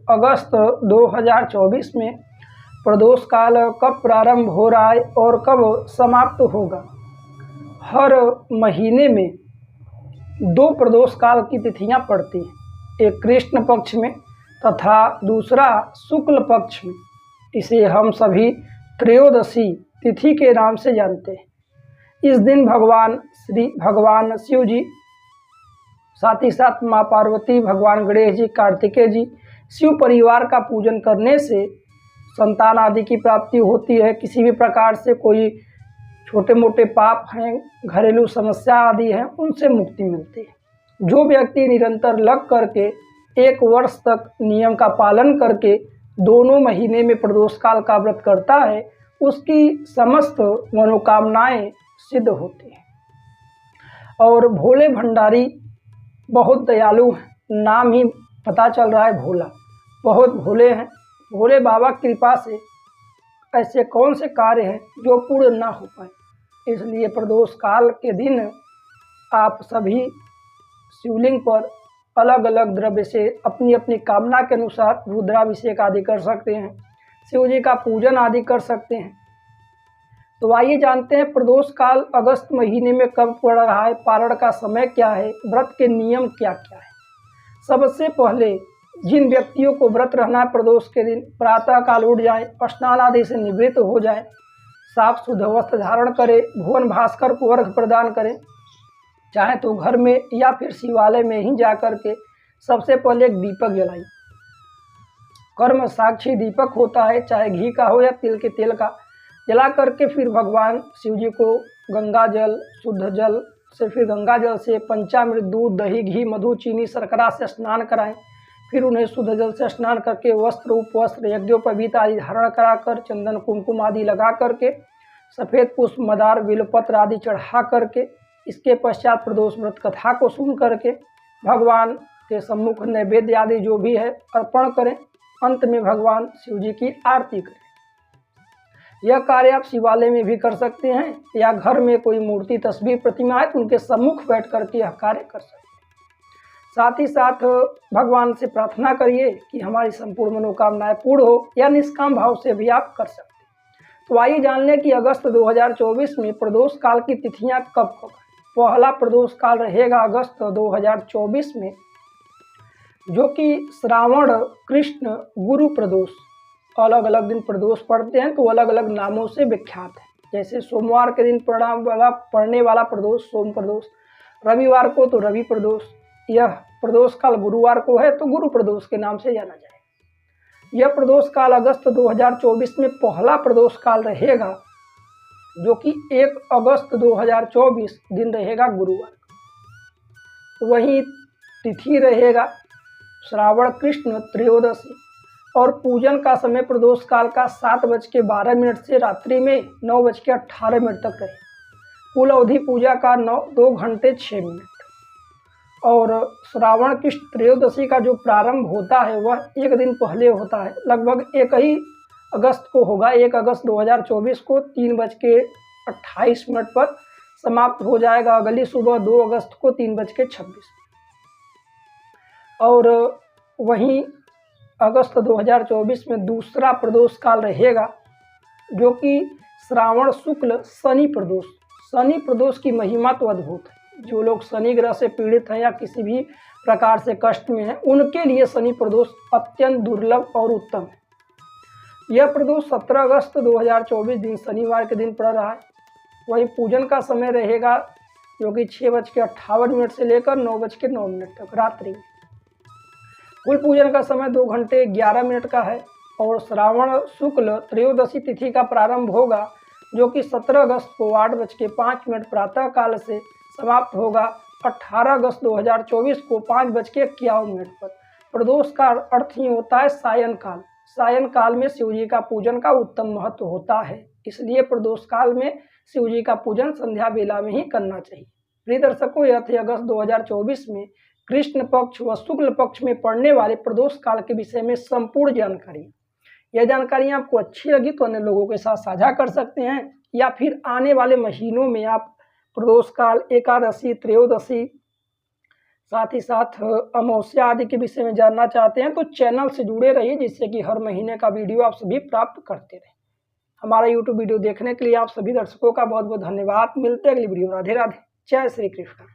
अगस्त 2024 में प्रदोष काल कब प्रारंभ हो रहा है और कब समाप्त होगा। हर महीने में 2 प्रदोष काल की तिथियां पड़ती हैं, एक कृष्ण पक्ष में तथा दूसरा शुक्ल पक्ष में। इसे हम सभी त्रयोदशी तिथि के नाम से जानते हैं। इस दिन भगवान शिव जी, साथ ही साथ माँ पार्वती, भगवान गणेश जी, कार्तिकेय जी, शिव परिवार का पूजन करने से संतान आदि की प्राप्ति होती है। किसी भी प्रकार से कोई छोटे मोटे पाप हैं, घरेलू समस्या आदि हैं, उनसे मुक्ति मिलती है। जो व्यक्ति निरंतर लग करके 1 वर्ष तक नियम का पालन करके दोनों महीने में प्रदोष काल का व्रत करता है, उसकी समस्त मनोकामनाएं सिद्ध होती हैं। और भोले भंडारी बहुत दयालु हैं, नाम ही पता चल रहा है भोला, बहुत भोले हैं। भोले बाबा की कृपा से ऐसे कौन से कार्य हैं जो पूर्ण ना हो पाए। इसलिए प्रदोष काल के दिन आप सभी शिवलिंग पर अलग अलग द्रव्य से अपनी अपनी कामना के अनुसार रुद्राभिषेक आदि कर सकते हैं, शिव जी का पूजन आदि कर सकते हैं। तो आइए जानते हैं प्रदोष काल अगस्त महीने में कब पड़ रहा है, पारण का समय क्या है, व्रत के नियम क्या क्या है। सबसे पहले जिन व्यक्तियों को व्रत रहना है प्रदोष के दिन, प्रातः काल उठ जाएं, स्नान आदि से निवृत्त हो जाएं, साफ शुद्ध वस्त्र धारण करें, भुवन भास्कर को अर्घ्य प्रदान करें, चाहे तो घर में या फिर शिवालय में ही जा कर के सबसे पहले एक दीपक जलाइए। कर्म साक्षी दीपक होता है, चाहे घी का हो या तिल के तेल का। जला करके फिर भगवान शिव जी को गंगा जल, शुद्ध जल से, फिर गंगा जल से पंचामृत, दूध, दही, घी, मधु, चीनी, शर्करा से स्नान कराएं। फिर उन्हें शुद्ध जल से स्नान करके वस्त्र, उपवस्त्र, यज्ञोपवीत आदि धारण कराकर, चंदन कुमकुम आदि लगा करके, सफ़ेद पुष्प, मदार, बिल्वपत्र आदि चढ़ा करके, इसके पश्चात प्रदोष व्रत कथा को सुन करके भगवान के सम्मुख नैवेद्य आदि जो भी है अर्पण करें। अंत में भगवान शिव जी की आरती करें। यह कार्य आप शिवालय में भी कर सकते हैं या घर में कोई मूर्ति, तस्वीर, प्रतिमा है तो उनके सम्मुख बैठ करके यह कार्य कर सकते हैं। साथ ही साथ भगवान से प्रार्थना करिए कि हमारी संपूर्ण मनोकामनाएं पूर्ण हो, या निष्काम भाव से भी आप कर सकते हैं। तो आइए जान लें कि अगस्त 2024 में प्रदोष काल की तिथियां कब होगा। पहला प्रदोष काल रहेगा अगस्त 2024 में, जो कि श्रावण कृष्ण गुरु प्रदोष। अलग अलग दिन प्रदोष पड़ते हैं तो अलग अलग नामों से विख्यात है। जैसे सोमवार के दिन पड़ने वाला प्रदोष सोम प्रदोष, रविवार को तो रवि प्रदोष, यह प्रदोष काल गुरुवार को है तो गुरु प्रदोष के नाम से जाना जाए। यह प्रदोष काल अगस्त 2024 में पहला प्रदोष काल रहेगा, जो कि 1 अगस्त 2024 दिन रहेगा गुरुवार। वहीं तिथि रहेगा श्रावण कृष्ण त्रयोदशी, और पूजन का समय प्रदोष काल का 7:12 से रात्रि में 9:18 तक रहे। कुल अवधि पूजा का 2 घंटे 6 मिनट। और श्रावण कृष्ण त्रयोदशी का जो प्रारंभ होता है वह 1 दिन पहले होता है, लगभग 1 ही अगस्त को होगा। 1 अगस्त 2024 को 3:28 पर समाप्त हो जाएगा। अगली सुबह 2 अगस्त को 3:26। और वहीं अगस्त 2024 में दूसरा प्रदोष काल रहेगा, जो कि श्रावण शुक्ल शनि प्रदोष। शनि प्रदोष की महिमा तो अद्भुत है। जो लोग शनि ग्रह से पीड़ित हैं या किसी भी प्रकार से कष्ट में हैं, उनके लिए शनि प्रदोष अत्यंत दुर्लभ और उत्तम है। यह प्रदोष 17 अगस्त 2024 दिन शनिवार के दिन पड़ रहा है। वही पूजन का समय रहेगा, जो कि 6:58 से लेकर 9:09 तक रात्रि में। कुल पूजन का समय 2 घंटे 11 मिनट का है। और श्रावण शुक्ल त्रयोदशी तिथि का प्रारंभ होगा, जो कि 17 अगस्त को 8:05 प्रातः काल से समाप्त होगा। 18 अगस्त 2024 को 5:51 पर। प्रदोष का अर्थ ही होता है सायं काल। सायं काल में शिव जी का पूजन का उत्तम महत्व होता है, इसलिए प्रदोष काल में शिव जी का पूजन संध्या बेला में ही करना चाहिए। प्रिय दर्शकों, यह थे अगस्त 2024 में कृष्ण पक्ष व शुक्ल पक्ष में पड़ने वाले प्रदोष काल के विषय में संपूर्ण जानकारी। यह जानकारियाँ आपको अच्छी लगी तो अन्य लोगों के साथ साझा कर सकते हैं, या फिर आने वाले महीनों में आप प्रदोष काल, एकादशी, त्रयोदशी, साथ ही साथ अमावस्या आदि के विषय में जानना चाहते हैं तो चैनल से जुड़े रहिए, जिससे कि हर महीने का वीडियो आप सभी प्राप्त करते रहें। हमारा यूट्यूब वीडियो देखने के लिए आप सभी दर्शकों का बहुत बहुत धन्यवाद। मिलते हैं अगली वीडियो में। राधे राधे, जय श्री कृष्ण।